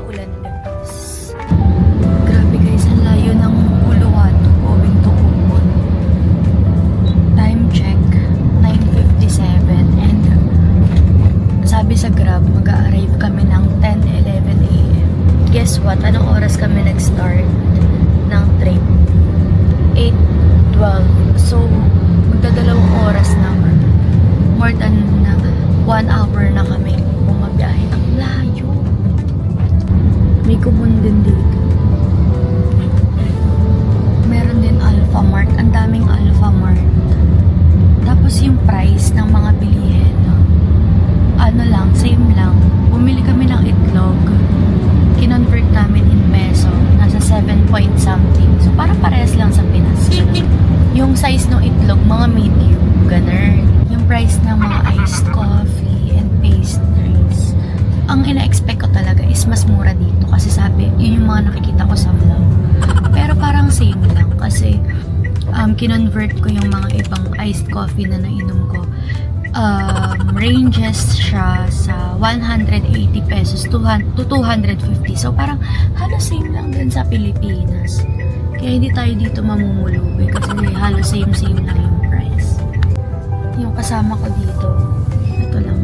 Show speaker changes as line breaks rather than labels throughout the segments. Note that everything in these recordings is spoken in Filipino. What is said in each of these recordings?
paulan labas. Grabe guys, ang layo ng Uluwatu going to Ubud. Time check, 9:57 and sabi sa Grab, mag-a-arrive kami ng 10:11 AM. Guess what? Anong oras kami nag-start ng trip? 8:12. So, magdadalawang oras na. More than 1 hour na kami bumabiyahe. Ang layo. May kumun din dito. Meron din Alpha Mart. Ang daming Alpha Mart. Tapos yung price ng mga bilihin, ano lang, same lang. Bumili kami ng itlog. Kinonvert namin in peso. Nasa 7 point something. So, parang parehas lang sa Pinas. Yung size ng itlog, mga medium. Ganun. Yung price ng mga iced coffee and pastries. Ang ina-expect ko talaga is mas mura dito. Kasi sabi, yun yung mga nakikita ko sa vlog. Pero parang same lang. Kasi, kinonvert ko yung mga ibang iced coffee na nainom ko. Ranges siya sa 180 pesos to 250. So, parang halos same lang din sa Pilipinas. Kaya hindi tayo dito mamumulubi kasi halos same lang yung price. Yung kasama ko dito, ito lang.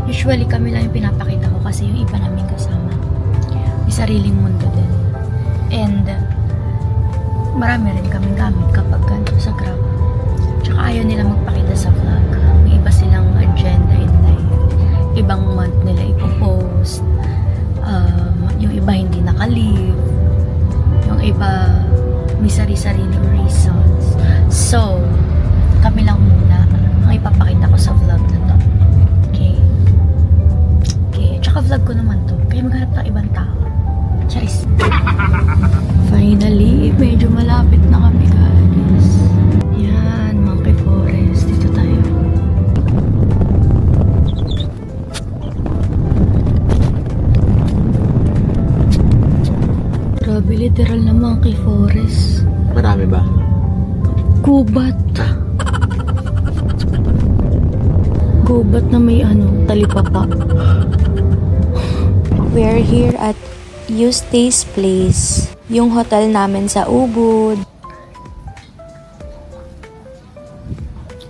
Usually kami lang yung pinapakita ko kasi yung iba namin kasama may sariling mundo din. And marami rin kaming gamit kapag ganito sa Grab. Tsaka ayaw nila magpakita sa vlog. May iba silang agenda in life. Ibang month nila ipopost. Yung iba hindi nakalive. Yung iba may sari-sariling reasons. So, kami lang muna ang ipapakita ko sa vlog na to. Okay? Okay. Tsaka vlog ko naman to. Kaya maghanap ng ibang tao. Charis. Finally, medyo malapit na kami guys. Yan, Monkey Forest. Dito tayo. Grabe, literal na Monkey Forest.
Marami ba?
Gubat. Gubat na may talipapa. We're here at Eustace Place, yung hotel namin sa Ubud.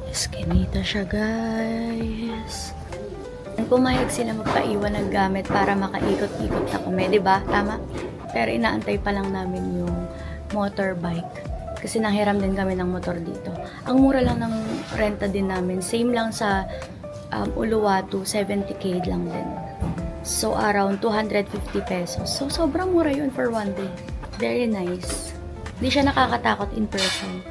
Eskinita siya guys. Pumayag sila magpaiwan ng gamit para makaikot-ikot na kami, diba? Tama? Pero inaantay pa lang namin yung motorbike. Kasi nanghiram din kami ng motor dito. Ang mura lang ng renta din namin. Same lang sa Uluwatu, 70k lang din. So, around 250 pesos. So, sobrang mura yun for one day. Very nice. Hindi siya nakakatakot in person.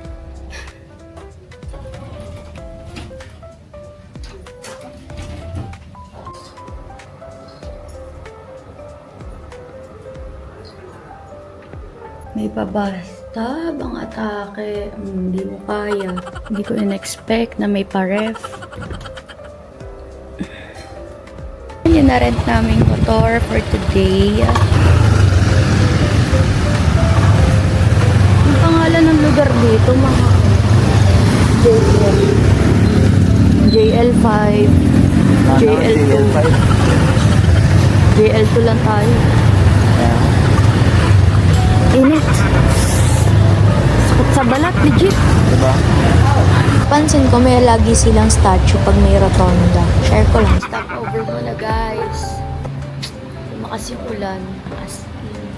May pabastab ang atake. Hindi mo kaya. Hindi ko in-expect na may pa-ref. Yun na rent naming motor for today. Ang pangalan ng lugar dito, mga JL5, JL2. JL2 lang tayo. Init. Sakot sa balat, legit.
Diba?
Pansin ko may lagi silang statue pag may rotonda. Share ko lang. Stop over muna guys. Lumakas yung ulan. As in.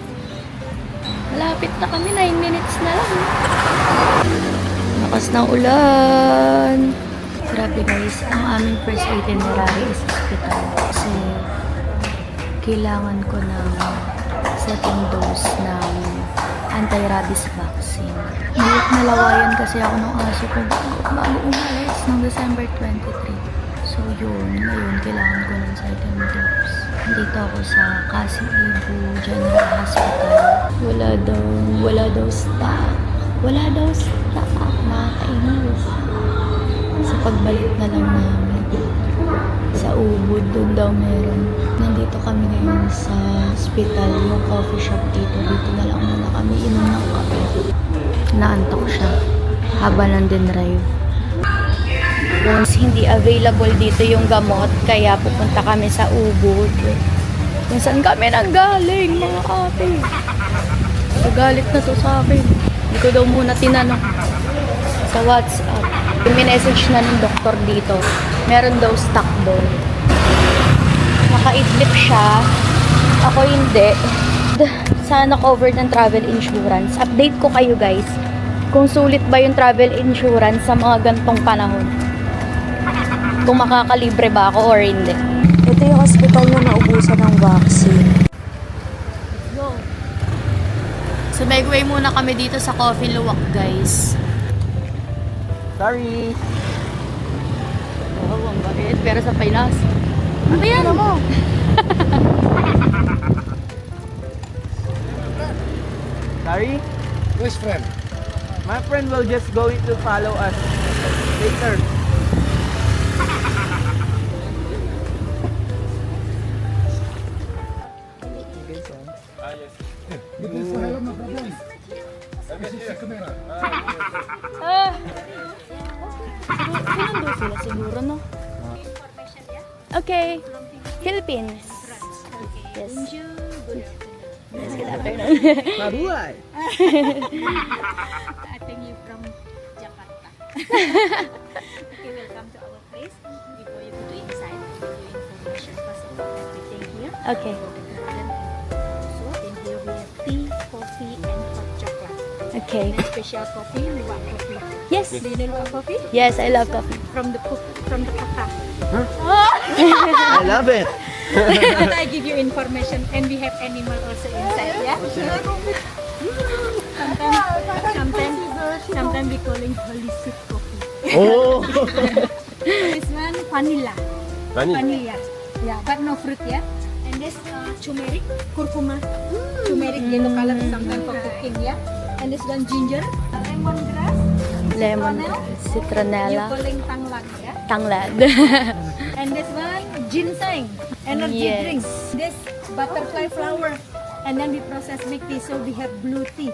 Malapit na kami. 9 minutes na lang. Lakas ng ulan. Grabe guys. Ang aming first itinerary is hospital. Kasi kailangan ko ng second dose ng anti-rabies vaccine. Nalawayan kasi ako ng aso ko bago umalis ng December 23. So yun, ngayon kailangan ko ng second dose. Dito ako sa Kasiibu General Hospital. Wala daw stock. Nakakainis. Sa pagbalik na lang namin sa Ubud, doon daw meron. Nandito kami ngayon sa hospital, yung coffee shop dito. Dito na lang muna kami inom ng kape. Naantok siya habang nandun drive. Once hindi available dito yung gamot, kaya pupunta kami sa Ubud. Kung saan kami nanggaling, mga ate. Nagalit na to sa akin. Hindi ko daw muna tinanong sa WhatsApp. Minessage na ng doktor dito. Meron daw stock doon. Nakaidlip siya. Ako hindi. Sana covered ng travel insurance. Update ko kayo guys. Kung sulit ba yung travel insurance sa mga gantong panahon. Kung makakalibre ba ako or hindi.
Ito yung hospital na naubusan ng vaccine.
Go. So, megway muna kami dito sa Coffee Luwak, guys.
Sorry.
Oh, ang bait. Pero sa Pinas. Ano yan? Mo?
Sorry?
Which friend?
My friend will just going to follow us later.
You can say hello, no problem. This is the camera.
Ah! Sinundo sila siguro, no? Okay. Philippines. Yes. Yes, good afternoon.
Mabuhay!
I think you from Jakarta. Okay, welcome to our place. Before you go to inside, we give you information first about everything here.
Okay.
About the garden. So in here we have tea, coffee, and hot chocolate.
Okay.
And special coffee, luwak coffee.
Yes.
Do you know luwak coffee?
Yes, I love coffee.
From the kaka.
I love it!
But I give you information, and we have animal also inside. Yeah. Sometimes we calling holy sweet coffee.
Oh!
This one vanilla.
Vanilla.
Vanilla. Yeah, but no fruit, yeah. And this turmeric, curcuma. Turmeric yellow color sometimes for cooking, yeah. And this one ginger, lemongrass,
Lemon.
you
Citronella.
calling tanglad, yeah.
Tanglad.
And this one ginseng, energy
Yes.
drink. This butterfly flower. And then we process make tea, so we have blue tea.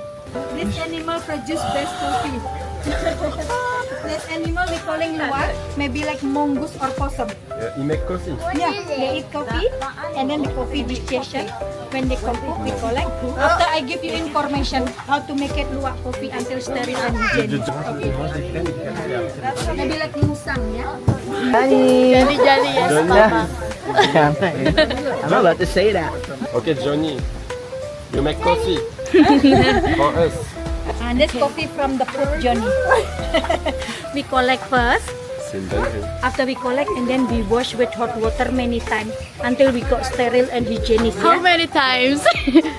This animal produce best coffee. This animal we calling luwak, maybe like mongoose or possum.
You make coffee.
Yeah, they eat coffee and then the coffee digestion. When they compute, we collect. After I give you information how to make it luwak coffee until sterile and hygienic. Maybe like musang, yeah?
Honey!
Jolly, jolly, yes,
Johnny.
Papa.
I'm about to say that.
Okay, Johnny. You make coffee for us.
And this coffee from the fruit Johnny. We collect first. After we collect and then we wash with hot water many times until we got sterile and hygienic.
How
Yeah?
many times?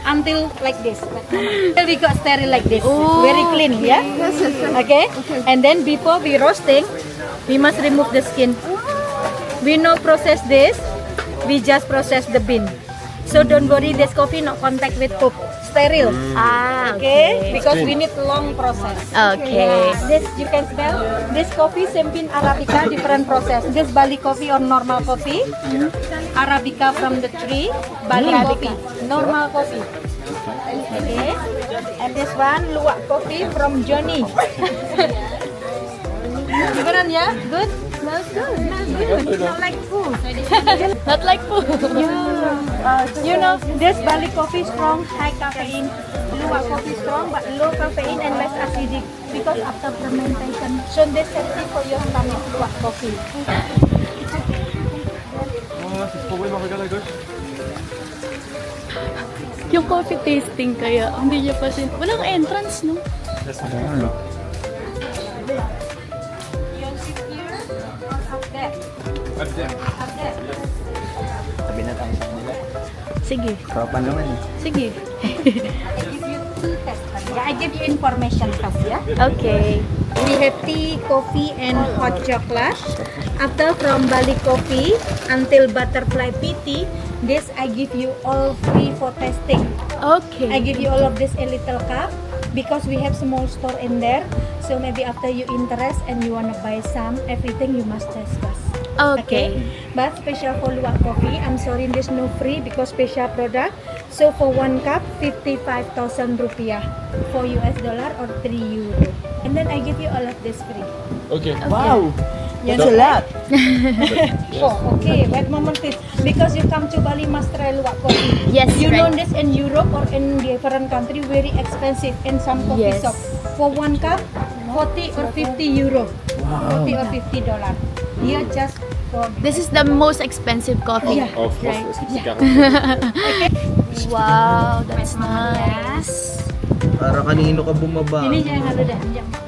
Until like this. Until we got sterile like this.
Oh,
Very clean, yeah? Okay? And then before we roasting, we must remove the skin. We no process this. We just process the bean. So don't worry, this coffee not contact with poop. Sterile.
Ah,
Okay? Because we need long process.
Okay.
This you can smell. This coffee same bean Arabica, different process. This Bali coffee or normal coffee. Arabica from the tree. Bali coffee. Normal coffee. Okay. And this one luwak coffee from Johnny. Gimana ya? Good? Smells good. Smells good. Not like food.
Not like food.
You know, this Bali coffee strong, high caffeine. Luwak coffee strong, but low caffeine and less acidic because after fermentation. So this healthy for your stomach, luwak coffee.
Yung coffee tasting kaya, hindi niya pa walang entrance, no?
You sit here or up there? Up there.
Sabi na tayo sa kanila.
Sige.
Tropa naman eh.
Sige.
I give you tea test. Yeah, I give you information first, yeah?
Okay.
We have tea, coffee, and hot chocolate. After from Bali coffee until butterfly PT, this I give you all free for testing.
Okay.
I give you all of this a little cup because we have small store in there. So maybe after you interest and you wanna buy some, everything you must test first.
Okay.
But special for luwak coffee, I'm sorry there's no free because special product. So for 1 cup, 55,000 rupiah for US dollar or 3 euro. And then I give you all of this free.
Okay.
Wow!
Yes.
It's a lot.
Oh, okay. Wait moment please. Because you come to Bali must try luwak coffee.
Yes,
You
right.
know this in Europe or in different country very expensive in some coffee
Yes.
shop. For 1 cup, 40 or 50 euro. 40 or 50 dollar. Here just for
This is the most expensive coffee.
Yeah.
En France,
Right.
c'est 40.
Wow, that's nice.
Para kanino ka bumaba?
ini jangan ada dah. Jangan.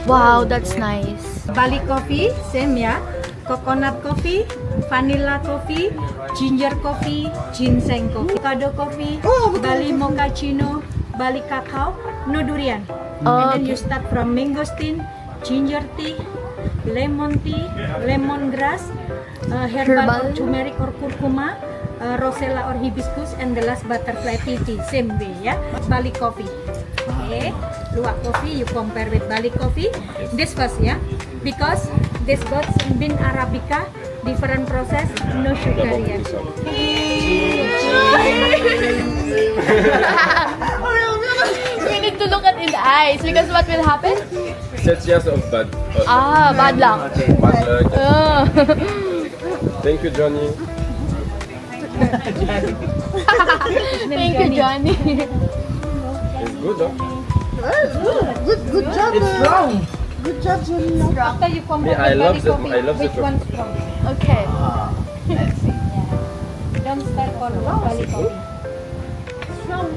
Wow, that's nice.
Bali coffee, same ya. Coconut coffee, vanilla coffee, ginger coffee, ginseng coffee, avocado coffee, Bali mochaccino, Bali cacao, no durian. And then you start from mangosteen, ginger tea, lemon tea, lemongrass, herbal,
Herbal.
or turmeric or curcuma, rosella or hibiscus, and the last butterfly tea. Same way ya. Bali coffee. Okay, luwak coffee you compare with Bali coffee. This first ya, because this got bean arabica, different process, no sugar ya.
We need to look at in the eyes because what will happen?
7 years of bad.
Bad luck.
Bad luck.
Oh.
Thank you, Johnny.
Thank you, Johnny.
It's good, huh?
Good job.
It's strong.
Good job, Johnny.
After you compare
Yeah, I
with
love
Bali
the-
coffee,
I love the
which one strong?
Okay.
Don't start for Bali coffee. Strong.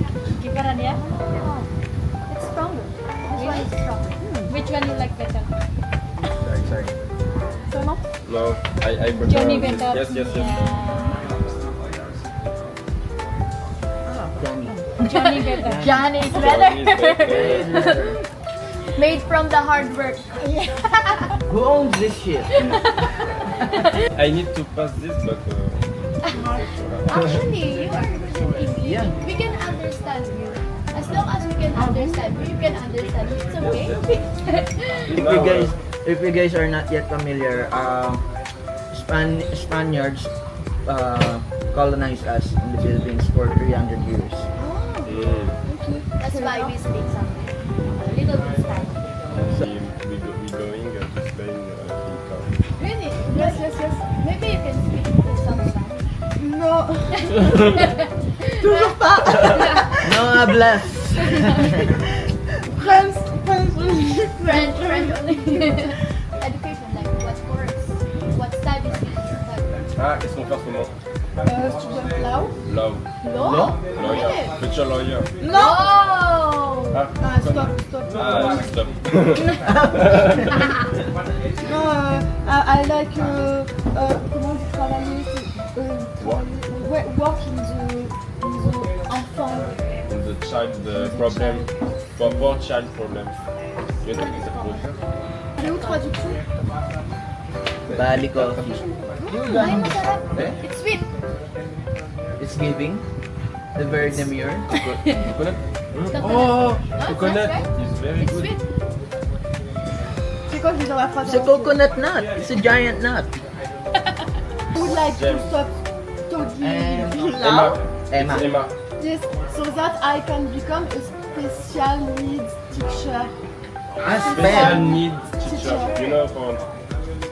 Kiparan ya. It's stronger. This one is strong. Which one you like better?
Sorry.
So no?
No, I prefer
Johnny
this.
better.
Yes, yes, yes.
Johnny better.
Johnny is
Johnny
better.
is better.
Made from the hard work.
Who owns this shit?
I need to pass this, but
Actually, you are good in English.
Yeah.
We can understand you. As long as we can understand you, you can understand me. It's okay.
If you guys are not yet familiar, Spaniards colonized us in the Philippines for 300 years.
That's why we speak something. A little bit Spanish.
we going to Spain in car.
Really? Yes. Maybe you can speak some Spanish.
No.
No hablas.
Friends.
French only. Education, like what course? What studies did you study?
Ah, qu'est-ce qu'on fait en ce moment?
Student law.
Law.
Law?
Lawyer. Future lawyer.
No.
Oh!
Ah,
Stop.
ah, stop.
No, I like comment vous travaillez, work in the enfant.
The child problem. For child problems. You know, it's a problem.
C'est où traduction?
Bali coffee.
Ay, masarap.
Eh?
It's sweet.
It's giving. The very demure.
Coconut?
Oh,
Coconut
that's right.
is very
It's
good.
sweet.
C'est quoi que j'ai dans la phrase?
It's a coconut nut. It's a giant nut.
Who would like to
James.
stop talking
And
loud?
Emma.
It's Emma.
Yes, so that I can become a special needs teacher.
Special needs teacher. You know, for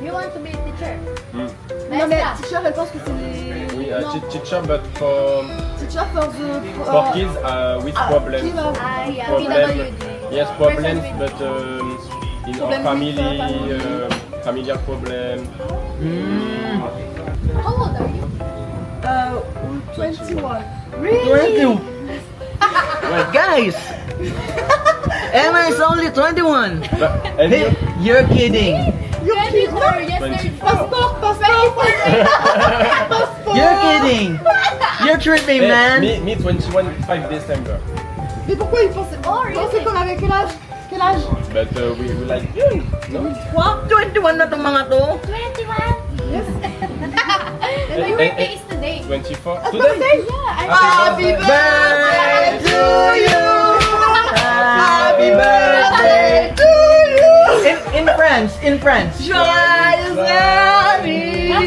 You want to be a teacher?
Hmm.
Non mais
Maestra.
teacher, elle pense que c'est les...
Oui,
non,
teacher, but for
teacher for the...
kids with problems.
qui va-
Yeah,
Problem.
PWD.
Yes, problems,
Person
but in our
Problem
family,
with
familiar problem.
How old are you?
21.
Really? Well, guys! Emma is only 21.
But, and you?
You're kidding.
24, yes,
24.
24.
You're kidding. You're tripping,
Hey,
man.
me 21, 5 December.
Mais pourquoi il pensait...
Oh, really?
Pensez qu'on avait quel âge? Quel âge?
But we like you. No?
21 na tong mga to.
21.
Yes.
My birthday is today.
24. Today?
Yeah, I'm
Happy
Birthday to you. Happy birthday to you. In France, in France.
Joyeux
Really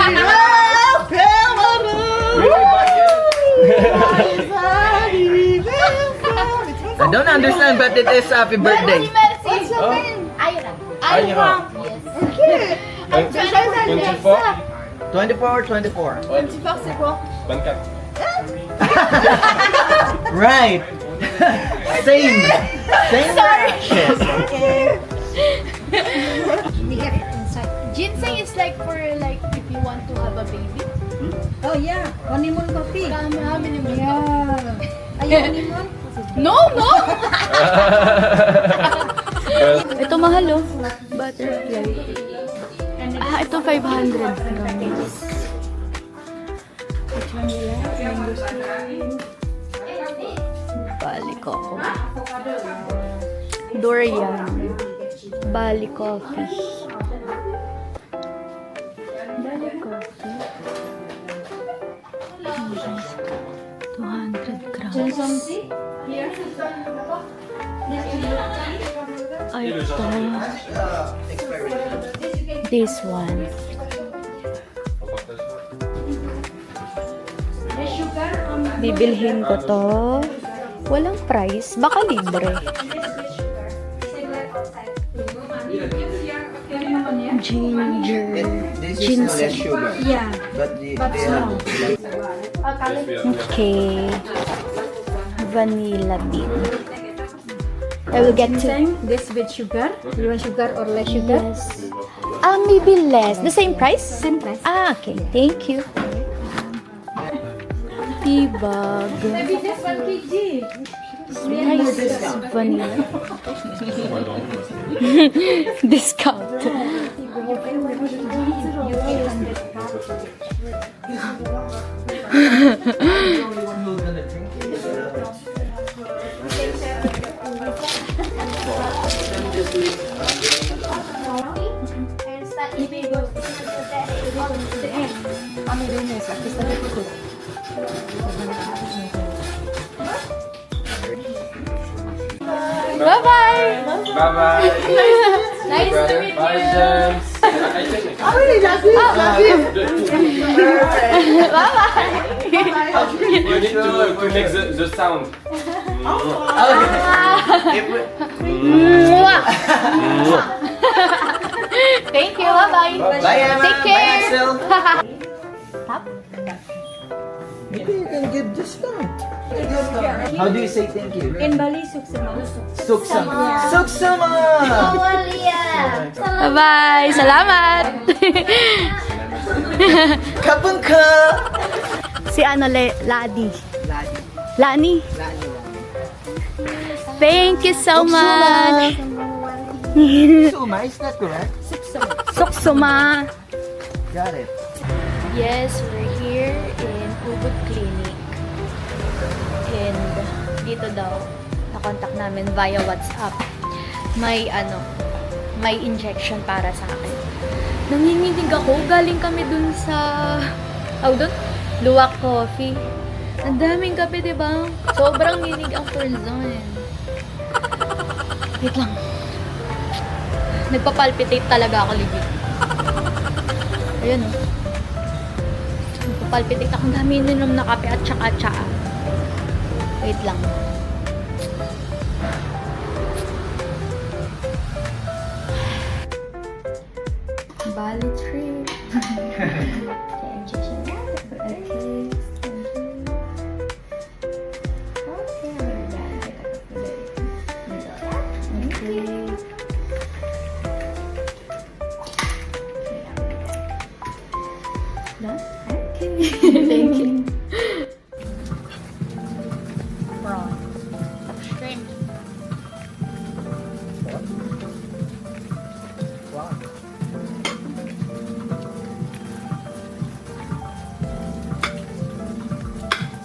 I don't understand, but it is happy birthday.
Merci.
What's your
Oh.
name?
Ira.
Ira.
Yes.
Okay.
24.
24, 24.
24, c'est quoi?
24.
Right. Same. Same. Sorry.
Ginseng is like for like if you want to have a baby.
Oh yeah, honeymoon coffee.
Honeymoon.
Yeah. Are you honeymoon?
No, no.
Ito mahal oh. Butterfly. Ito 500 grams. Bali Coffee. Durian. Bali Coffee. Bali Coffee. 200 grams. Ay, ito. This one. Bibilhin ko to. Walang price. Baka libre. Ginger.
This is no less sugar.
Yeah.
But they have
Okay. Vanilla bean. I will get to...
This with sugar. You want sugar or less sugar?
Yes. Maybe less. The same price?
Same price.
Okay. Thank you. Tibag.
Maybe just 1 kg.
Nice. Vanilla. Discount. Bye-bye.
Bye-bye.
Nice to meet
Bye,
you.
James. You need to make the sound.
Thank you. Bye-bye.
Bye, Emma.
Take care.
Bye, Axel.
Tap.
Maybe you can give discount. How do you say thank you?
In Bali, suksama.
Suksama. Suksama.
Bye-bye. Salamat.
Kapun ka.
Si Lani. Lani. Thank you so much.
Suma, is that correct?
Suksuma.
Got it.
Yes, we're here in Ubud Clinic. And dito daw, na-contact namin via WhatsApp. May injection para sa akin. Nanginginig ako. Galing kami dun sa, Luwak Coffee. Ang daming kape, diba? Sobrang nginig ang Furzon. Wait lang. Nagpapalpitate talaga ako, Libby. Ayan, oh. Nagpapalpitate ako. Ang dami ininom na kape at tsaka. Wait lang. Bali trip. Thank you. Prawn. Shrimp.
Wow.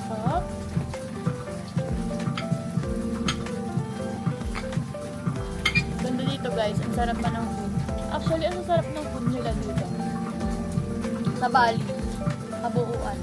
Sarap. Ganda dito guys. Ang sarap pa ng food. Actually, ang sarap ng food nila dito. Sa Bali. Kabuuan.